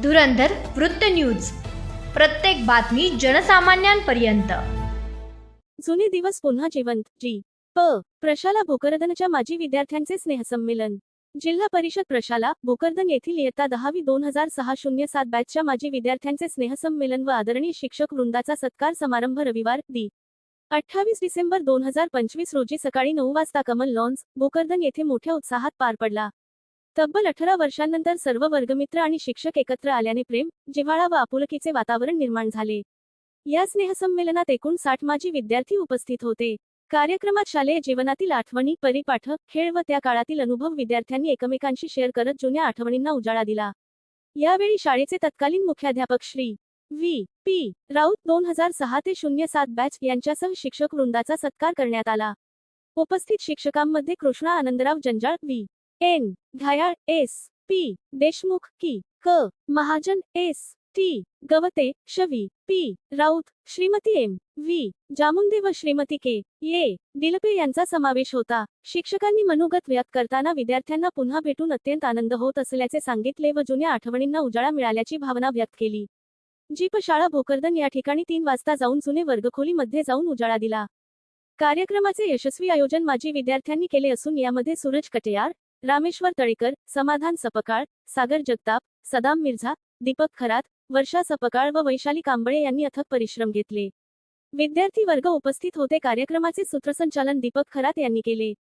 धुरंधर वृत्त न्यूज, प्रत्येक बातमी जनसामान्यांपर्यंत। जुने दिवस पुन्हा जिवंत। प्रशाला भोकरदनच्या माजी विद्यार्थ्यांचे स्नेहसंमेलन। जिल्हा परिषद प्रशाला भोकरदन येथील इयत्ता 10वी 2006-07 बॅचच्या माजी विद्यार्थ्यांचे स्नेहसंमेलन व आदरणीय शिक्षक वृंदाचा सत्कार समारंभ रविवार दि. 28 डिसेंबर 2025 रोजी सकाळी 9 वाजता कमल लॉन्स, भोकरदन येथे मोठ्या उत्साहात पार पडला। तब्बल 18 वर्षांनंतर सर्व वर्गमित्र आणि शिक्षक एकत्र आल्याने प्रेम, जिव्हाळा व आपुलकीचे वातावरण निर्माण झाले। या स्नेहसंमेलनात एकूण 60 माजी विद्यार्थी उपस्थित होते। कार्यक्रमात शालेय जीवनातील आठवणी, परिपाठ, खेळ व त्या काळातील अनुभव विद्यार्थ्यांनी एकमेकांशी शेअर करत जुन्या आठवणींना उजाळा दिला। यावेळी शाळेचे तत्कालीन मुख्याध्यापक श्री व्ही. पी. राऊत 2006 ते 07 बॅच यांच्यासह शिक्षक वृंदाचा सत्कार करण्यात आला। उपस्थित शिक्षकांमध्ये Krishna Anandrao Janjal, V. N. Ghayal, S. P. Deshmukh, की. क. महाजन, एस. टी. गवते, शवी. P. Raut, Shrimati M. V. Jamunde व श्रीमती के. ये. दिलपे यांचा समावेश होता। शिक्षकांनी मनोगत व्यक्त करताना विद्यार्थ्यांना पुन्हा भेटून अत्यंत आनंद होत असल्याचे सांगितले व जुन्या आठवणींना उजाळा मिळाल्याची भावना व्यक्त केली। जीप शाळा भोकरदन या ठिकाणी 3 वाजता जाऊन जुने वर्गखोलीमध्ये जाऊन उजाळा दिला। कार्यक्रमाचे यशस्वी आयोजन माजी विद्यार्थ्यांनी केले असून यामध्ये सूरज कटेयार, रामेश्वर तळेकर, समाधान सपकाळ, सागर जगताप, सदाम मिर्झा, दीपक खरात, वर्षा सपकाळ व वैशाली कांबळे यांनी अथक परिश्रम घेतले। विद्यार्थी वर्ग उपस्थित होते। कार्यक्रमाचे सूत्रसंचालन दीपक खरात यांनी केले।